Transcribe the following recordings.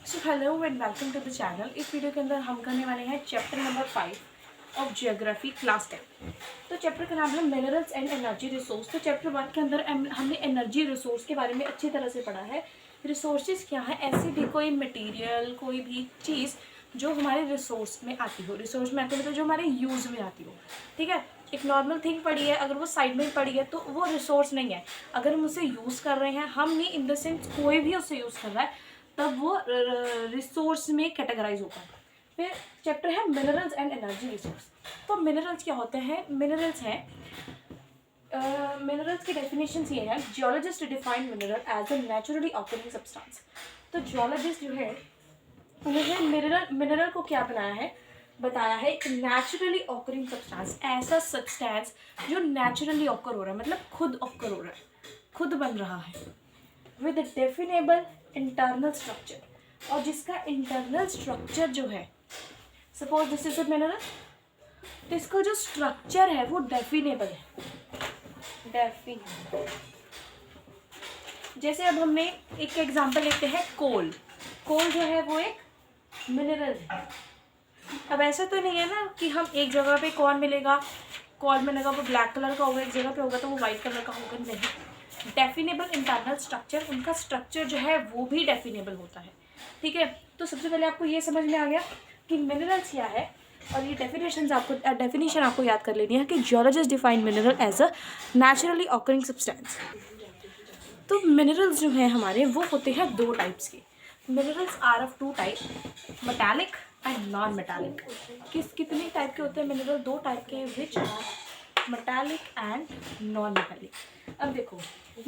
So hello and welcome to the channel. इस video के अंदर हम करने वाले हैं chapter number 5 of geography class 10। तो चैप्टर का नाम है मिनरल्स एंड एनर्जी रिसोर्स। तो चैप्टर 1 के अंदर हमने एनर्जी रिसोर्स के बारे में अच्छी तरह से पढ़ा है। रिसोर्सेज क्या है? ऐसी भी कोई मटेरियल, कोई भी चीज़ जो हमारे रिसोर्स में आती हो। रिसोर्स में आती हो तो जो हमारे यूज़ में आती हो, ठीक है। एक नॉर्मल थिंग पड़ी है, अगर वो साइड में पड़ी है तो वो रिसोर्स नहीं है। अगर हम उसे यूज़ कर रहे हैं, हम नहीं इन द सेंस कोई भी उसे यूज़ कर रहा है, तब वो रिसोर्स में कैटेगराइज होगा। फिर चैप्टर है मिनरल्स एंड एनर्जी रिसोर्स। तो मिनरल्स क्या होते हैं? मिनरल्स हैं, मिनरल्स की डेफिनेशन ये है, geologist define mineral as a naturally occurring substance. तो जियोलॉजिस्ट जो है उन्होंने मिनरल को क्या बनाया है, बताया है एक नेचुरली ऑकरिंग सब्सटेंस, ऐसा सब्सटेंस जो नेचुरली ऑकर हो रहा है, मतलब खुद ऑकर हो रहा है, खुद बन रहा है, विद डेफिनेबल इंटरनल स्ट्रक्चर, और जिसका इंटरनल स्ट्रक्चर जो है, suppose this is a mineral, तो इसका जो स्ट्रक्चर है वो डेफिनेबल है। डेफिनेबल, जैसे अब हमने एक एग्जांपल लेते हैं कोल। कोल जो है वो एक मिनरल है। अब ऐसा तो नहीं है ना कि हम एक जगह पे कौन मिलेगा, कौन मिलेगा वो ब्लैक कलर का होगा, एक जगह पे होगा तो वो वाइट कलर का होगा, नहीं। डेफिनेबल इंटरनल स्ट्रक्चर, उनका स्ट्रक्चर जो है वो भी डेफिनेबल होता है, ठीक है। तो सबसे पहले आपको ये समझ में आ गया कि मिनरल्स क्या है, और ये डेफिनेशन आपको याद कर लेनी है कि geologist define mineral as a naturally occurring substance. तो मिनरल्स जो हैं हमारे वो होते हैं दो टाइप्स के। Minerals are of two type, metallic and non metallic. कितने टाइप के होते हैं मिनरल? दो टाइप के हैं, which are metallic and non metallic. अब देखो,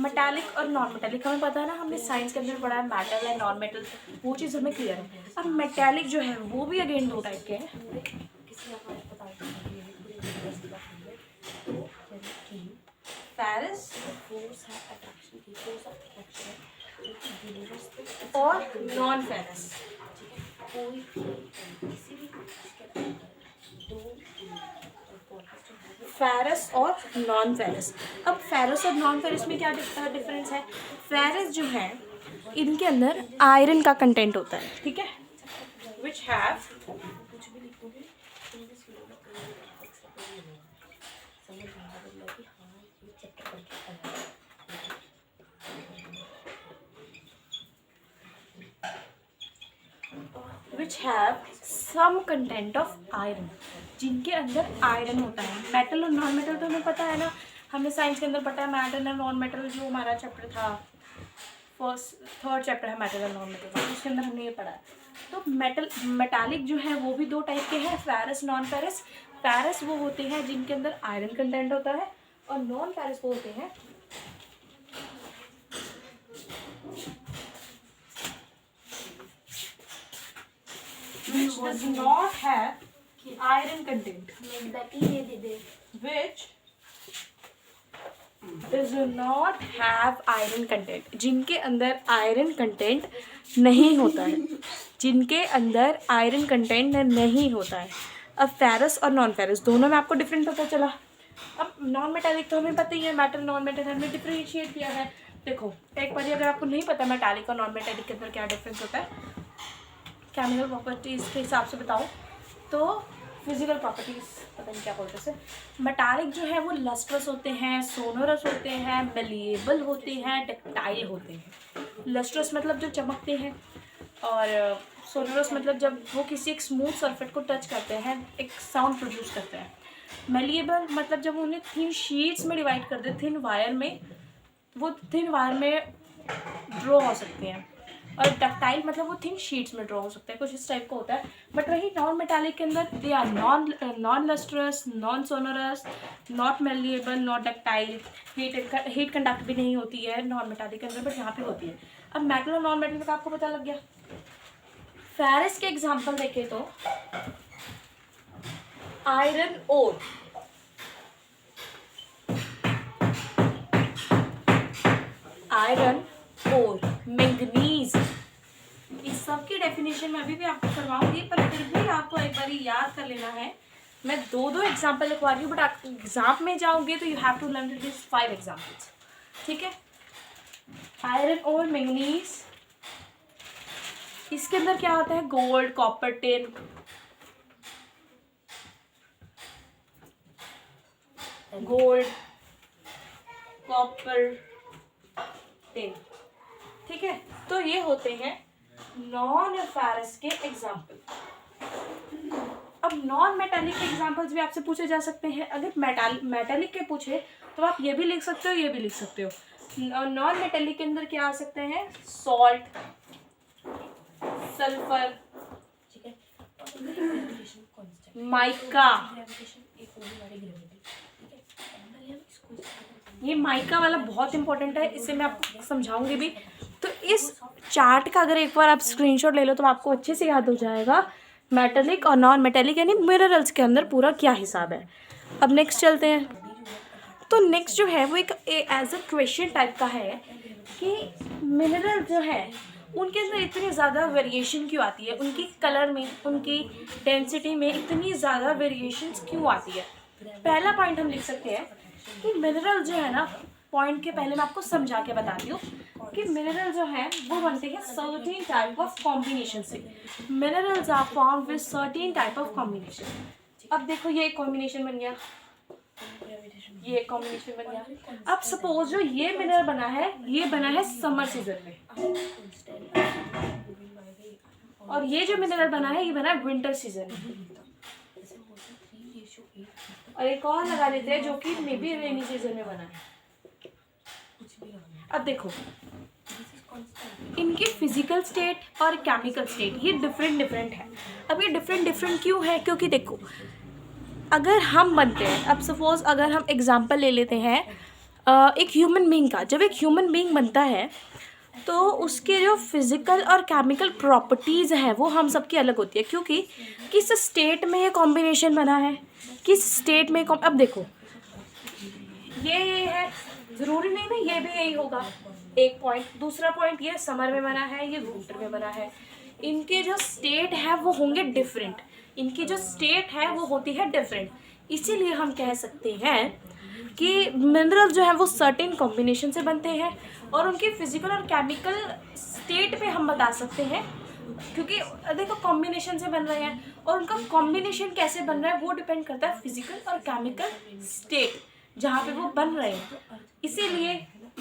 मेटालिक और नॉन मेटालिक हमें पता है ना, हमने साइंस के अंदर पढ़ा है मेटल एंड नॉन मेटल, वो चीज़ हमें क्लियर है। अब मेटालिक जो है वो भी अगेन दो टाइप के हैं। फेरस और नॉन फेरस। फेरस और नॉन फेरस। अब फेरस और नॉन फेरस में क्या डिफरेंस है? फेरस जो है इनके अंदर आयरन का कंटेंट होता है, ठीक है, which have which have some content of iron, जिनके अंदर आयरन होता है। मेटल और नॉन मेटल तो हमें पता है ना, हमने साइंस के अंदर पढ़ा है मेटल और नॉन मेटल, जो हमारा चैप्टर था थर्ड चैप्टर है मेटल और नॉन मेटल का, उसके अंदर हमने ये पढ़ा है। तो मेटालिक जो है वो भी दो टाइप के हैं, फेरस नॉन फेरस। फेरस वो होते हैं जिनके अंदर आयरन कंटेंट होता है, और नॉन फेरस वो होते हैं which does not have iron content, which does not have iron content, जिनके अंदर आयरन कंटेंट नहीं होता है, जिनके अंदर आयरन कंटेंट नहीं होता है। अब फेरस और नॉन फेरस दोनों में आपको डिफरेंट पता चला। अब नॉन मेटालिक तो हमें पता ही है, मेटल नॉन मेटल हमने डिफ्रेंशिएट किया है। देखो एक बार अगर आपको नहीं पता मेटालिक और नॉन मेटालिक के अंदर क्या डिफरेंस होता है, केमिकल प्रॉपर्टीज़ के हिसाब से बताओ तो फिजिकल प्रॉपर्टीज़ पता नहीं क्या बोलते हैं। मेटालिक जो है वो लस्ट्रस होते हैं, सोनोरस होते हैं, मेलिएबल होते हैं, डक्टाइल होते हैं। लस्ट्रस मतलब जो चमकते हैं, और सोनोरस मतलब जब वो किसी एक स्मूथ सरफेस को टच करते हैं एक साउंड प्रोड्यूस करते हैं। मेलिएबल मतलब जब उन्हें थिन शीट्स में डिवाइड कर दे, थिन वायर में, वो थिन वायर में ड्रॉ हो सकते हैं। और डक्टाइल मतलब वो थिन शीट्स में ड्रॉ हो सकता है, कुछ इस टाइप का होता है। बट वही नॉन मेटालिक के अंदर they are non lustrous, non sonorous, not malleable, not ductile, heat conduct भी नहीं होती है नॉन मेटालिक के अंदर, बट यहाँ पे होती है। अब मेटल और नॉन मेटल का आपको पता लग गया। फेरस के एग्जाम्पल देखें तो आयरन ओर, आयरन और मैंगनीज, इस सब की डेफिनेशन मैं अभी भी आपको करवाऊंगी, पर फिर भी आपको एक बार याद कर लेना है। मैं दो एग्जाम्पल लिखवा रही हूँ, बट आप एग्जाम में जाओगे तो you have to learn this 5 examples, ठीक है। आयरन और मैंगनीज इसके अंदर क्या होता है, gold, copper, tin, gold, copper, tin, ठीक है। तो ये होते हैं नॉन फेरस के एग्जाम्पल। अब नॉन मेटालिक के एग्जाम्पल्स भी आपसे पूछे जा सकते हैं। अगर मेटालिक के पूछे तो आप ये भी लिख सकते हो, ये भी लिख सकते हो। नॉन मेटालिक के अंदर क्या आ सकते हैं, सॉल्ट, सल्फर, ठीक है, माइका। ये माइका वाला बहुत इंपॉर्टेंट है, इसे मैं आपको समझाऊंगी भी। तो इस चार्ट का अगर एक बार आप स्क्रीनशॉट ले लो तो आपको अच्छे से याद हो जाएगा मेटालिक और नॉन मेटालिक यानी मिनरल्स के अंदर पूरा क्या हिसाब है। अब नेक्स्ट चलते हैं। तो नेक्स्ट जो है वो एक एज अ क्वेश्चन टाइप का है कि मिनरल जो है उनके अंदर इतनी ज़्यादा वेरिएशन क्यों आती है, उनकी कलर में, उनकी डेंसिटी में इतनी ज़्यादा वेरिएशंस क्यों आती है। पहला पॉइंट हम लिख सकते हैं कि मिनरल जो है ना, पॉइंट के पहले मैं आपको समझा के बताती हूँ कि मिनरल जो है वो बनते हैं सर्टेन टाइप ऑफ कॉम्बिनेशन से। Minerals are formed with certain type of combination. अब देखो ये एक कॉम्बिनेशन बन गया, ये एक कॉम्बिनेशन बन गया। अब सपोज जो ये मिनरल बना है, ये बना है समर सीजन में, और ये जो मिनरल बना है ये बना है विंटर सीजन में, और एक और लगा लेते हैं जो कि मे बी रेनी सीजन में बना है। अब देखो इनके फिजिकल स्टेट और केमिकल स्टेट ये डिफरेंट है। अब ये डिफरेंट क्यों है, क्योंकि देखो अगर हम बनते हैं, अब सपोज अगर हम एग्जांपल ले लेते हैं एक ह्यूमन बीइंग का। जब एक ह्यूमन बीइंग बनता है तो उसके जो फिजिकल और केमिकल प्रॉपर्टीज़ हैं वो हम सबकी अलग होती है, क्योंकि किस स्टेट में ये कॉम्बिनेशन बना है, किस स्टेट में अब देखो ये है, ज़रूरी नहीं ना ये भी यही होगा, एक पॉइंट। दूसरा पॉइंट, ये समर में बना है, ये विंटर में बना है। इनके जो स्टेट है वो होंगे डिफरेंट, इनकी जो स्टेट है वो होती है डिफरेंट। इसीलिए हम कह सकते हैं कि मिनरल जो है वो सर्टेन कॉम्बिनेशन से बनते हैं, और उनकी फिजिकल और केमिकल स्टेट पे हम बता सकते हैं, क्योंकि देखो कॉम्बिनेशन से बन रहे हैं, और उनका कॉम्बिनेशन कैसे बन रहा है वो डिपेंड करता है फिजिकल और केमिकल स्टेट जहाँ पे वो बन रहे हैं। इसीलिए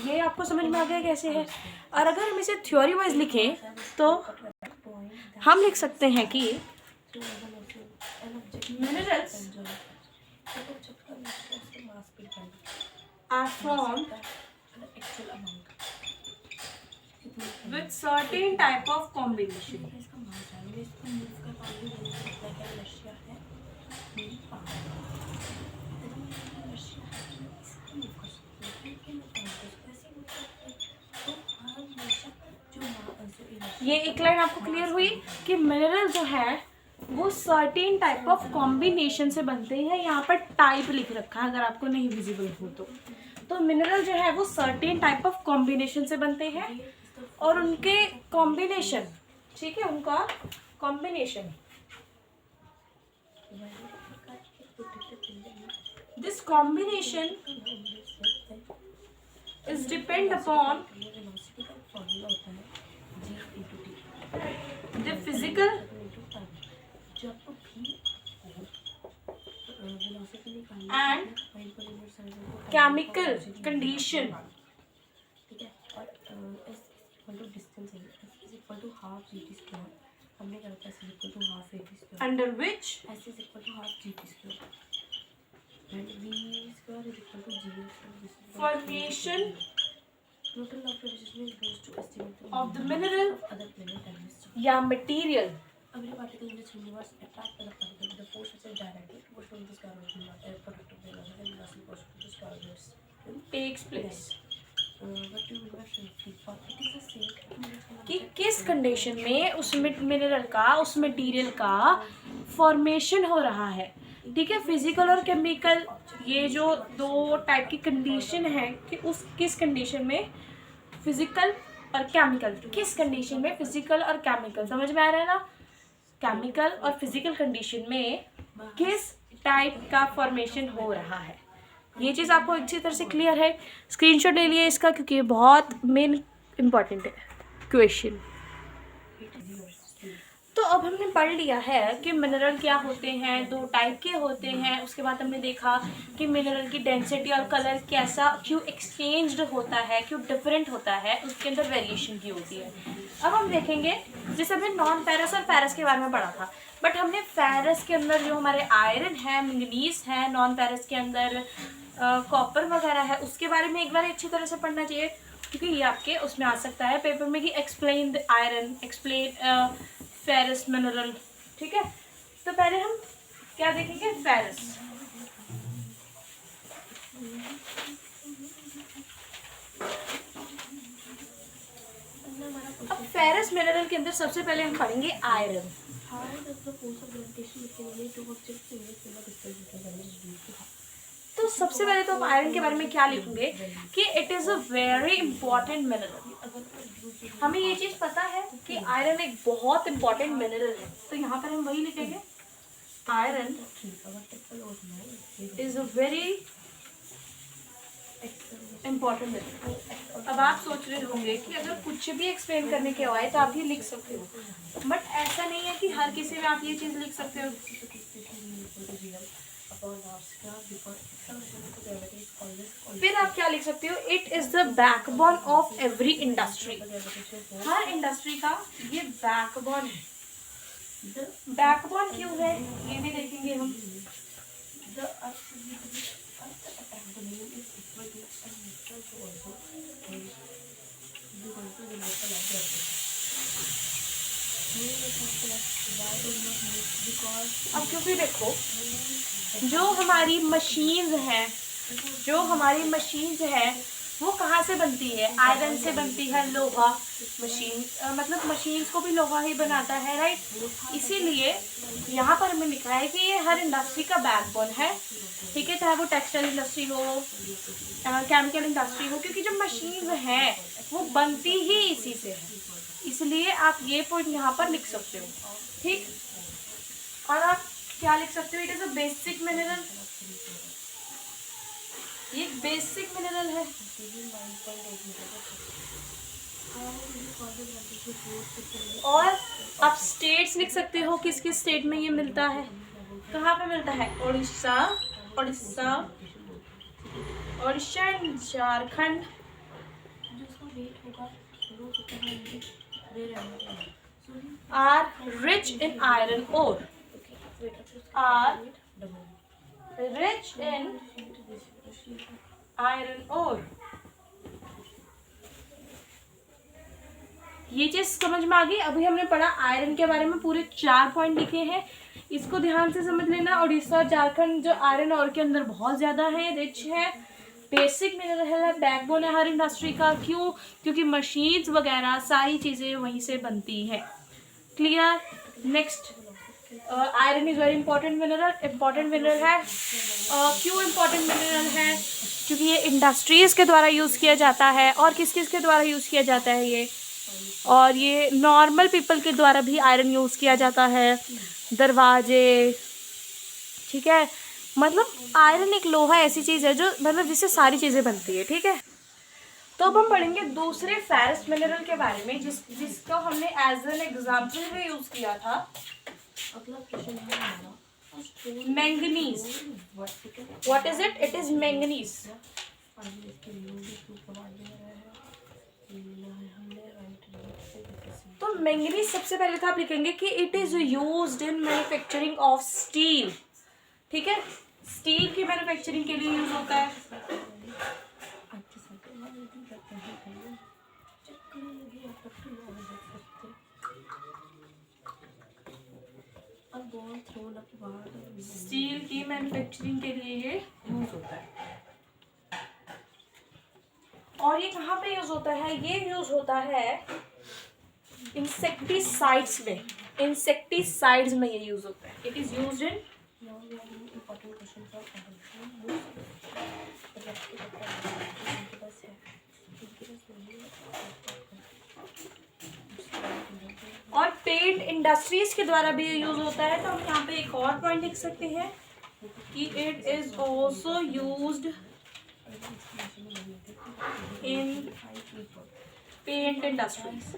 ये आपको समझ में आ गया कैसे है। और अगर हम इसे थ्योरी वाइज लिखें तो हम लिख सकते हैं कि minerals are formed with certain type of combination. ये एक लाइन आपको क्लियर हुई कि मिनरल जो है वो सर्टेन टाइप ऑफ कॉम्बिनेशन से बनते हैं। यहाँ पर टाइप लिख रखा है अगर आपको नहीं विजिबल हो तो मिनरल जो है वो सर्टेन टाइप ऑफ कॉम्बिनेशन से बनते हैं, और उनके कॉम्बिनेशन, ठीक है, उनका combination, this combination is depend upon the physical and chemical condition under which formation of the mineral या material takes place, कि किस कंडीशन में उस मिनरल का, उस मटेरियल का फॉर्मेशन हो रहा है। ठीक है, फिजिकल और केमिकल ये जो दो टाइप की कंडीशन है कि उस किस कंडीशन में फिजिकल और केमिकल, किस कंडीशन में फिजिकल और केमिकल, समझ में आ रहा है ना, केमिकल और फिजिकल कंडीशन में किस टाइप का फॉर्मेशन हो रहा है। ये चीज़ आपको अच्छी तरह से क्लियर है। स्क्रीनशॉट ले लिए इसका, क्योंकि ये बहुत मेन इम्पॉर्टेंट है क्वेश्चन। तो अब हमने पढ़ लिया है कि मिनरल क्या होते हैं, 2 टाइप के होते हैं। उसके बाद हमने देखा कि मिनरल की डेंसिटी और कलर कैसा क्यों एक्सचेंज्ड होता है, क्यों डिफरेंट होता है, उसके अंदर वेरिएशन की होती है। अब हम देखेंगे, जैसे हमने नॉन फेरस और फेरस के बारे में पढ़ा था, बट हमने फेरस के अंदर जो हमारे आयरन है, मैंगनीज है, नॉन फेरस के अंदर कॉपर वगैरह है, उसके बारे में एक बार अच्छी तरह से पढ़ना चाहिए, क्योंकि ये आपके उसमें आ सकता है पेपर में कि explain the iron, explain ferrous mineral. ठीक है, तो पहले हम क्या देखेंगे, फेरस। अब फेरस मिनरल के अंदर सबसे पहले हम पढ़ेंगे आयरन। तो सबसे पहले तो हम आयरन के बारे में क्या लिखेंगे कि it is a very important mineral. हमें ये चीज़ पता है कि आयरन एक बहुत इंपॉर्टेंट मिनरल है, तो यहाँ पर हम वही लिखेंगे, iron is a very important mineral. अब आप सोच रहे होंगे कि अगर कुछ भी एक्सप्लेन करने के आए तो आप ये लिख सकते हो, बट ऐसा नहीं है कि हर किसी में आप ये चीज़ लिख सकते हो। फिर आप क्या लिख सकते हो, it is the backbone of every industry. Her industry का ये बैकबोन है। बैकबोन क्यों है ये भी देखेंगे हम। अब क्योंकि देखो, जो हमारी मशीन्स हैं, वो कहाँ से बनती है, आयरन से बनती है। लोहा मशीन मतलब मशीन्स को भी लोहा ही बनाता है, राइट। इसीलिए यहाँ पर हमें लिखा है कि ये हर इंडस्ट्री का बैकबोन है। ठीक है, चाहे वो टेक्सटाइल इंडस्ट्री हो, केमिकल इंडस्ट्री हो, क्योंकि जो मशीन्स हैं वो बनती ही इसी से है। इसलिए आप ये पॉइंट यहाँ पर लिख सकते हो। ठीक, और आप क्या लिख सकते हो, it is a basic mineral. ये बेसिक मिनरल है। और आप स्टेट्स लिख सकते हो, किस किस स्टेट में ये मिलता है, कहाँ पे मिलता है, Orissa, and Jharkhand. Are rich in iron ore, ये चीज समझ में आ गई। अभी हमने पढ़ा आयरन के बारे में, पूरे 4 पॉइंट लिखे हैं, इसको ध्यान से समझ लेना। उड़ीसा और झारखंड जो आयरन और के अंदर बहुत ज्यादा है, रिच है, बेसिक मिनरल है, बैकबोन है हर इंडस्ट्री का। क्यों, क्योंकि मशीन्स वगैरह सारी चीजें वहीं से बनती है। Clear. Next, iron is very important mineral है। क्यों इंपॉर्टेंट मिनरल है, क्योंकि ये इंडस्ट्रीज के द्वारा यूज किया जाता है। और किस किस के द्वारा यूज किया जाता है ये, और ये नॉर्मल पीपल के द्वारा भी आयरन यूज किया जाता है, दरवाजे। ठीक है, मतलब आयरन एक लोहा ऐसी चीज है जो मतलब जिससे सारी चीजें बनती है। ठीक है, तो अब हम पढ़ेंगे दूसरे फेरस मिनरल के बारे में, जिसको हमने एज एन एग्जाम्पल में यूज किया था, manganese. What is it, it is manganese. तो मैंगनीज सबसे पहले तो आप लिखेंगे कि it is used in manufacturing of steel. ठीक है, स्टील की मैन्युफैक्चरिंग के लिए यूज होता है। स्टील की मैन्युफैक्चरिंग के लिए ये यूज होता है। और ये कहाँ पे यूज होता है, ये यूज होता है इंसेक्टिसाइड्स में, ये यूज होता है। इट इज यूज्ड इन, और पेंट इंडस्ट्रीज के द्वारा भी यूज होता है। तो हम यहाँ पे एक और पॉइंट लिख सकते हैं कि it is also used in paint industries.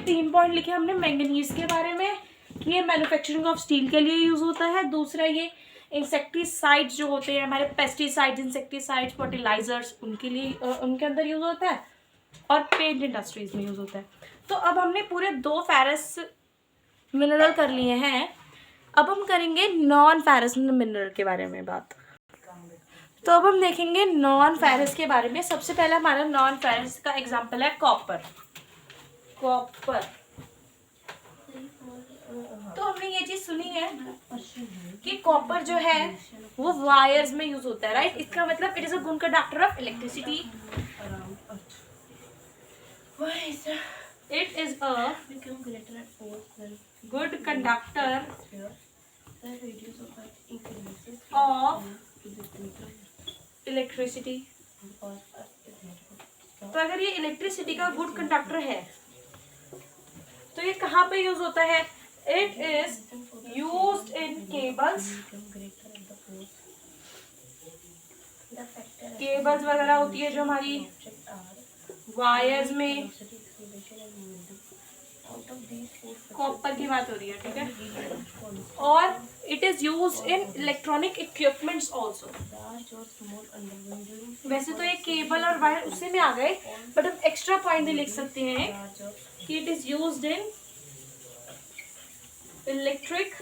3 point लिखे हमने मैंगनीज के बारे में कि ये मैन्युफैक्चरिंग ऑफ स्टील के लिए यूज़ होता है। दूसरा ये इंसेक्टिसाइड्स जो होते हैं हमारे, पेस्टिसाइड्स, इंसेक्टिसाइड्स, फर्टिलाइजर्स, उनके लिए उनके अंदर यूज़ होता है, और पेंट इंडस्ट्रीज में यूज़ होता है। तो अब हमने पूरे 2 फेरस मिनरल कर लिए हैं। अब हम करेंगे नॉन फेरस मिनरल के बारे में बात। तो अब हम देखेंगे नॉन फेरस के बारे में। सबसे पहला हमारा नॉन फेरस का एग्जांपल है कॉपर। कॉपर, तो हमने ये चीज सुनी है कि कॉपर जो है वो वायर्स में यूज होता है, राइट। इसका मतलब it is a good conductor of electricity. It is a good conductor of electricity. तो अगर ये इलेक्ट्रिसिटी का गुड कंडक्टर है तो ये कहाँ पे यूज होता है? It is used in cables. Cables वगैरह होती है जो हमारी वायर्स में, कॉपर की बात हो रही है, ठीक है। और it is used in electronic equipments also. वैसे तो ये केबल और वायर उसी में आ गए, बट हम एक्स्ट्रा पॉइंट भी लिख सकते हैं कि it is used in electronic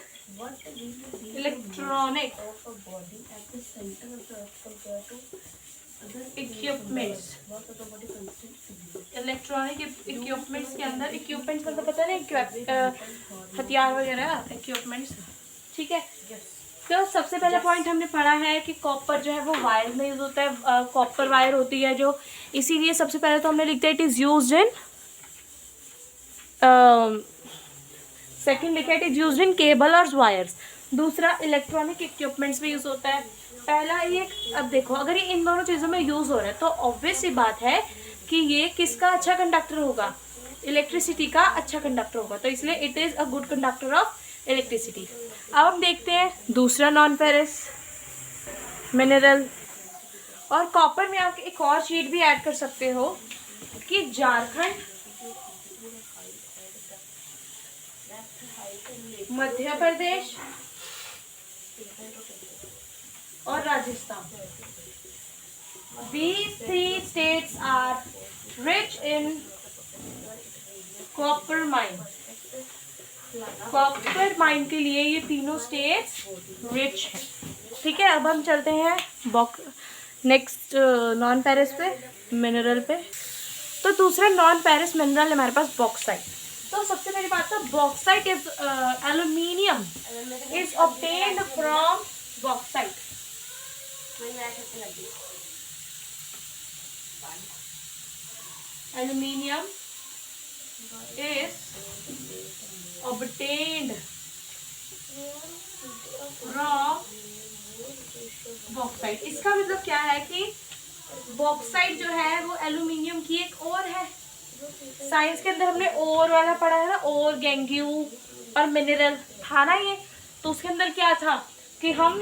equipments. Electronic equipments के अंदर, इक्विपमेंट्स मतलब पता नहीं, हथियार वगैरह, इक्विपमेंट्स, ठीक है। तो सबसे पहला पॉइंट हमने पढ़ा है कि कॉपर जो है वो वायर में यूज होता है। कॉपर वायर होती है जो, इसीलिए सबसे पहले तो हमने लिखते हैं it is used in, second लिखा है it is used in cable और वायर्स। दूसरा इलेक्ट्रॉनिक इक्विपमेंट्स में यूज होता है। पहला ये, अब देखो अगर ये इन दोनों चीज़ों में यूज हो रहा है तो ऑब्वियस सी बात है कि ये किसका अच्छा कंडक्टर होगा? इलेक्ट्रिसिटी का अच्छा कंडक्टर होगा, तो इसलिए it is a good conductor of electricity. अब हम देखते हैं दूसरा नॉन फेरस मिनरल। और कॉपर में आप एक और चीज भी ऐड कर सकते हो कि झारखंड, मध्य प्रदेश और Rajasthan, these 3 states are rich in copper mine। Copper mine के लिए ये तीनों स्टेट्स रिच हैं, ठीक है। अब हम चलते हैं नेक्स्ट नॉन फेरस पे, मिनरल पे। तो दूसरा नॉन फेरस मिनरल हमारे पास बॉक्साइट। तो सबसे पहली बात तो bauxite is aluminium is obtained from bauxite. Aluminium is obtained from bauxite. इसका मतलब क्या है कि बॉक्साइट जो है वो एल्यूमिनियम की एक और है। साइंस के अंदर हमने ओर वाला पढ़ा है ना, ओर, गैंग्यू और मिनरल था ना ये। तो उसके अंदर क्या था कि हम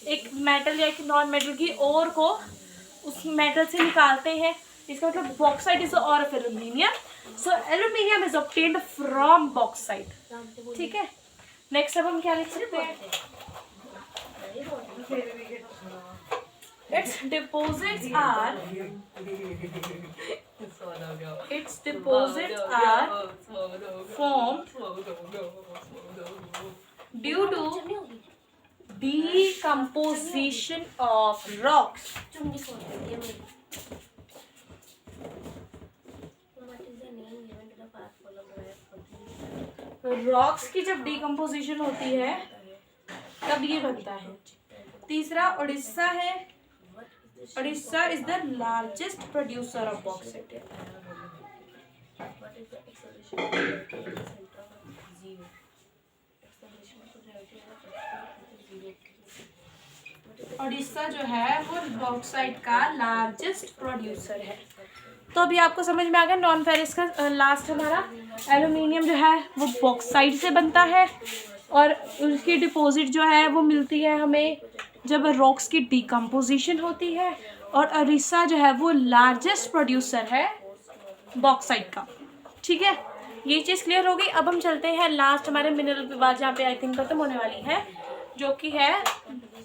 एक मेटल या एक नॉन मेटल की ओर को उस मेटल से निकालते हैं। इसका मतलब बॉक्साइट इज और of aluminium, so aluminium is obtained from bauxite, ठीक है। नेक्स्ट अब हम क्या लिख सकते हैं? its deposits are formed due to decomposition of rocks। Rocks की जब डिकम्पोजिशन होती है तब ये बनता है। तीसरा उड़ीसा है। Orissa is the largest producer of bauxite. Orissa जो है वो बॉक्साइट का लार्जेस्ट प्रोड्यूसर है। तो अभी आपको समझ में आ गया नॉन फेरस का लास्ट हमारा एल्यूमिनियम जो है वो बॉक्साइट से बनता है और उसकी डिपॉजिट जो है वो मिलती है हमें जब रॉक्स की डिकम्पोजिशन होती है। और उड़ीसा जो है वो लार्जेस्ट प्रोड्यूसर है बॉक्साइट का, ठीक है। ये चीज़ क्लियर हो गई। अब हम चलते हैं लास्ट हमारे मिनरल विभाग जहाँ पे आई थिंक खत्म होने वाली है, जो कि है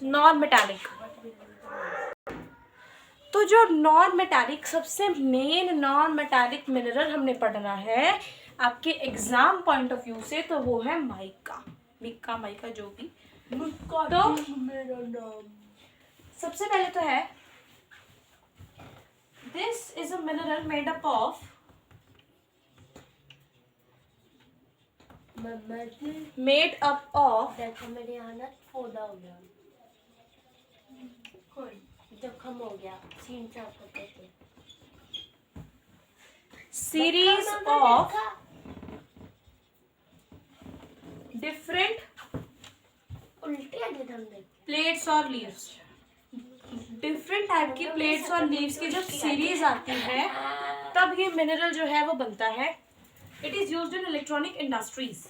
नॉन मेटालिक। तो जो नॉन मेटालिक सबसे मेन नॉन मेटालिक मिनरल हमने पढ़ना है आपके एग्जाम पॉइंट ऑफ व्यू से, तो वो है माइका, मिक्का माइका जो भी। तो सबसे पहले तो है this is a mineral made up of मेरे यहाँ ना पौधा हो गया, जख्म हो गया, सीन साफ करते थे। सीरीज ऑफ डिफरेंट उल्टी आ गई हमने। प्लेट्स और लीव्स, डिफरेंट टाइप की प्लेट्स और लीव्स की जब सीरीज आती है तब ये मिनरल जो है वो बनता है। It is used in electronic industries,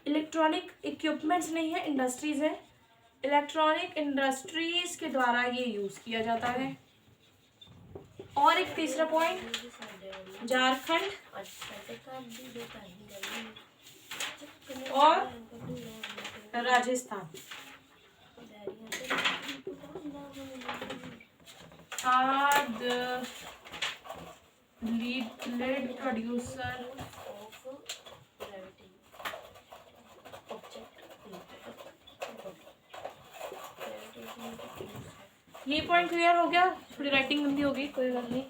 electronic equipments नहीं है, इंडस्ट्रीज है। इलेक्ट्रॉनिक इंडस्ट्रीज के द्वारा ये यूज किया जाता है। और एक तीसरा पॉइंट, झारखंड और Rajasthan are the lead producer ये पॉइंट क्लियर हो गया। थोड़ी राइटिंग गंदी हो गई, कोई बात नहीं,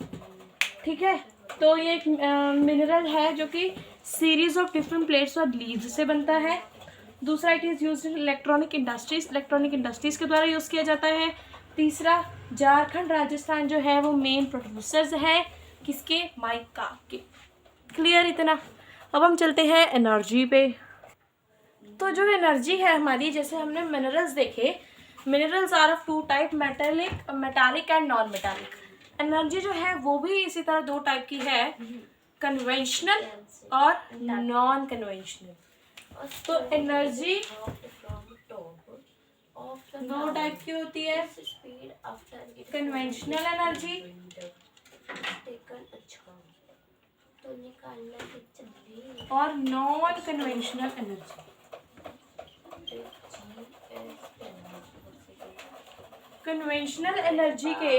ठीक है। तो ये एक मिनरल है जो कि सीरीज ऑफ डिफरेंट प्लेट्स और लीव्स से बनता है। दूसरा, it is use in electronic industries, electronic industries के द्वारा यूज़ किया जाता है। तीसरा, झारखंड राजस्थान जो है वो मेन प्रोड्यूसर्स है किसके, माइका के। क्लियर इतना। अब हम चलते हैं एनर्जी पे। तो जो एनर्जी है हमारी, जैसे हमने मिनरल्स देखे, minerals are of two type, metallic and non metallic. Energy जो है वो भी इसी तरह दो टाइप की है, कन्वेंशनल और नॉन कन्वेंशनल। तो एनर्जी दो टाइप की होती है, कन्वेंशनल एनर्जी और non conventional energy. Conventional energy के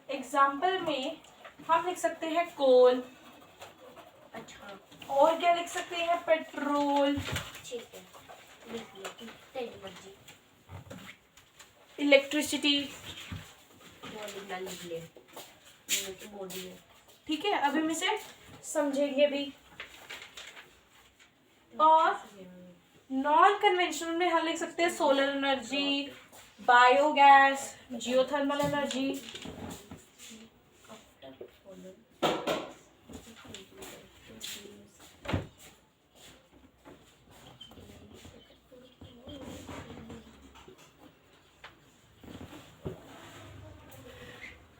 एग्जाम्पल में हम लिख सकते हैं कोल, अच्छा, और क्या लिख सकते हैं, पेट्रोल, ठीक है, तेरी मर्जी, इलेक्ट्रिसिटी, बॉडी है, ठीक है। अभी हम इसे समझेंगे भी। और नॉन कन्वेंशनल में हम लिख सकते हैं solar energy, biogas, geothermal energy.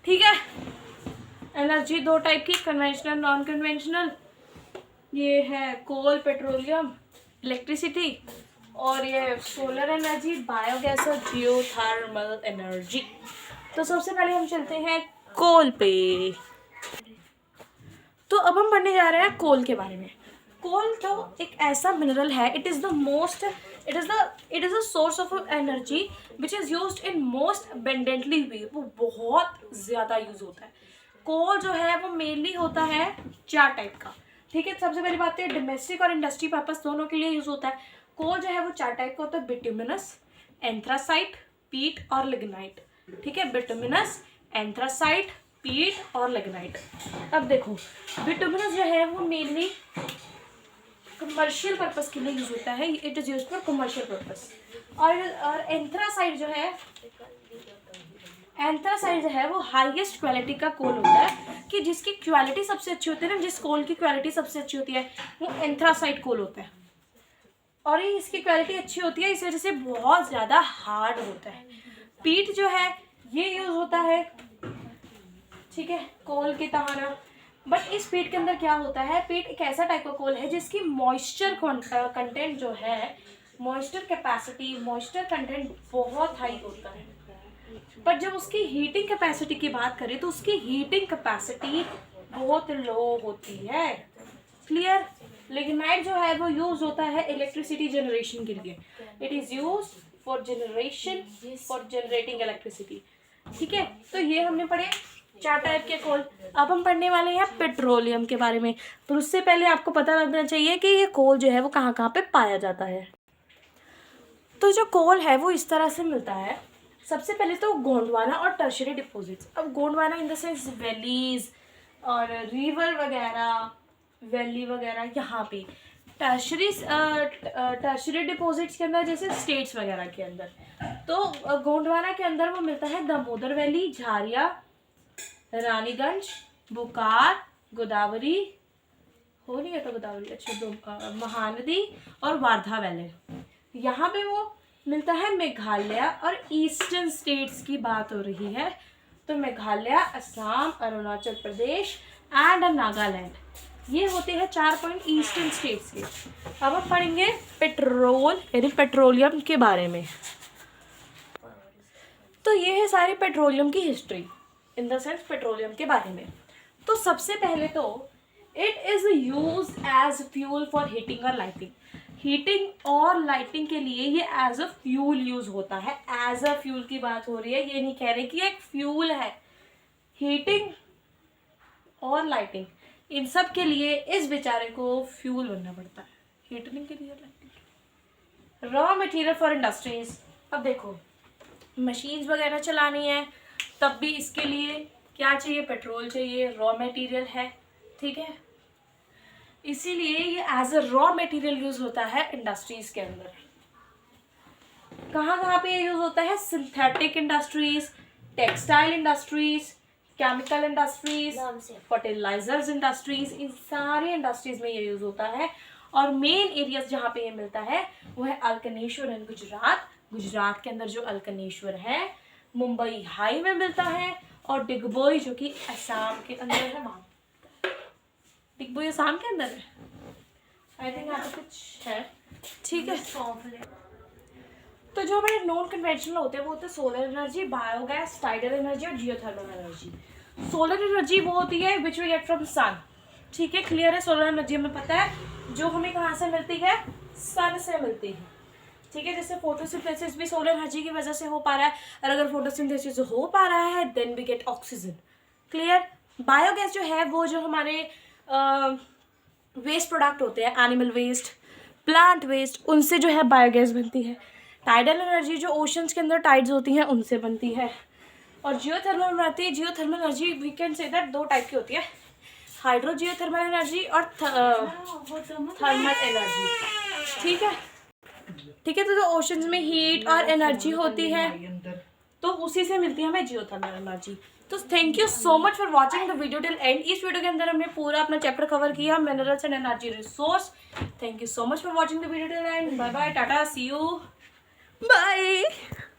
ठीक है, एनर्जी दो टाइप की, कन्वेंशनल नॉन कन्वेंशनल। ये है कोल, पेट्रोलियम, इलेक्ट्रिसिटी, और ये सोलर एनर्जी, बायोगैस और जियोथर्मल एनर्जी। तो सबसे पहले हम चलते हैं कोल पे। तो अब हम पढ़ने जा रहे हैं कोल के बारे में। कोल तो एक ऐसा मिनरल है, it is the source of energy which is used in most abundantly way. वो बहुत ज़्यादा यूज़ होता है। कोल जो है वो मेनली होता है 4 टाइप का, ठीक है। सबसे पहली बात है डोमेस्टिक और इंडस्ट्री पर्पस दोनों के लिए यूज़ होता है। कोल जो है वो 4 टाइप का होता है, बिटुमिनस, एंथ्रासाइट, पीट और लिग्नाइट, ठीक है। बिटुमिनस, एंथ्रासाइट, पीट और लिग्नाइट। अब देखो, बिटुमिनस जो है वो मेनली कमर्शियल पर्पस के लिए यूज होता है, it is use for commercial purpose. और एंथ्रासाइट जो है वो हाईएस्ट क्वालिटी का कोल होता है, कि जिसकी क्वालिटी सबसे अच्छी होती है ना, जिस कोल की क्वालिटी सबसे अच्छी होती है वो एंथ्रासाइट कोल होता है। और ये इसकी क्वालिटी अच्छी होती है, इस वजह से बहुत ज़्यादा हार्ड होता है। पीट जो है ये यूज होता है, ठीक है, कोल की तरह। बट इस पीट के अंदर क्या होता है, पीट एक ऐसा टाइप का कोल है जिसकी मॉइस्चर कंटेंट जो है, मॉइस्चर कैपेसिटी, मॉइस्चर कंटेंट बहुत हाई होता है। पर जब उसकी हीटिंग कैपेसिटी की बात करें तो उसकी हीटिंग कैपेसिटी बहुत लो होती है। क्लियर। लिग्नाइट जो है वो यूज होता है इलेक्ट्रिसिटी जनरेशन के लिए। It is use for generation, for generating electricity. ठीक है, तो ये हमने पढ़े 4 टाइप के कोल। अब हम पढ़ने वाले हैं पेट्रोलियम के बारे में। पर उससे पहले आपको पता लगना चाहिए कि ये कोल जो है वो कहाँ कहाँ पे पाया जाता है। तो जो कोल है वो इस तरह से मिलता है। सबसे पहले तो गोंडवाना और टर्शरी डिपॉजिट्स। अब गोंडवाना इन द सेंस वैलीज और रिवर वगैरह, वैली वगैरह यहाँ पे। टर्शरी डिपॉजिट्स के अंदर जैसे स्टेट्स वगैरह के अंदर, तो गोंडवाना के अंदर वो मिलता है दामोदर वैली, झारिया, रानीगंज, बुकार, गोदावरी, हो नहीं है तो गोदावरी, अच्छा महानदी और वारधा वैली। यहाँ पे वो मिलता है मेघालय और ईस्टर्न स्टेट्स की बात हो रही है, तो मेघालय, असम, अरुणाचल प्रदेश एंड नागालैंड, ये होते हैं 4 पॉइंट ईस्टर्न स्टेट्स के। अब हम पढ़ेंगे पेट्रोल यानी पेट्रोलियम के बारे में। तो ये है सारी पेट्रोलियम की history, in the sense petroleum के बारे में। तो सबसे पहले तो it is use as fuel for heating और लाइटिंग। हीटिंग और लाइटिंग के लिए ये एज अ फ्यूल यूज होता है। एज अ फ्यूल की बात हो रही है, ये नहीं कह रहे कि एक फ्यूल है। हीटिंग और लाइटिंग इन सब के लिए इस बेचारे को फ्यूल बनना पड़ता है, हीटिंग के लिए, lighting. Raw material for industries. अब देखो मशीन्स वगैरह चलानी है, तब भी इसके लिए क्या चाहिए, पेट्रोल चाहिए, रॉ मटेरियल है। ठीक है, इसीलिए ये as a raw material use होता है इंडस्ट्रीज के अंदर। कहाँ कहाँ पे ये यूज होता है, synthetic industries, textile industries, chemical industries, fertilizers industries, इन सारे इंडस्ट्रीज में ये यूज होता है। और मेन एरियाज जहाँ पे ये मिलता है वो है अल्कनेश्वर एंड गुजरात। गुजरात के अंदर जो अल्कनेश्वर है, मुंबई हाई में मिलता है, और डिगबोई जो कि असम के अंदर है, वहाँ। डिगबोई असम के अंदर है, आई थिंक यहाँ पे कुछ है। ठीक है, तो जो हमारे नॉन कन्वेंशनल होते हैं वो होते हैं solar energy, biogas, tidal energy और जियोथर्मल एनर्जी। सोलर एनर्जी वो होती है which we get from sun. ठीक है, क्लियर है। सोलर एनर्जी हमें पता है जो हमें कहाँ से मिलती है, सन से मिलती है। ठीक है, जैसे फोटोसिंथेसिस भी सोलर एनर्जी की वजह से हो पा रहा है, और अगर फोटोसिंथेसिस हो पा रहा है then we get oxygen. Clear. Biogas जो है वो जो हमारे वेस्ट प्रोडक्ट होते हैं, एनिमल वेस्ट, प्लांट वेस्ट, उनसे जो है बायोगैस बनती है। टाइडल एनर्जी जो ओशंस के अंदर टाइड्स होती हैं उनसे बनती है। और जियोथर्मल बनती है, geothermal energy we can say that 2 type की होती है, हाइड्रो जियोथर्मल एनर्जी और थर्मल एनर्जी। ठीक है, ठीक है। तो ओशंस में हीट और एनर्जी होती है, तो उसी से मिलती है हमें जियोथर्मल एनर्जी। तो thank you so much for watching the video till end. इस वीडियो के अंदर हमने पूरा अपना चैप्टर कवर किया, minerals and energy resource. Thank you so much for watching the video till end. Bye bye, tata, see you, bye.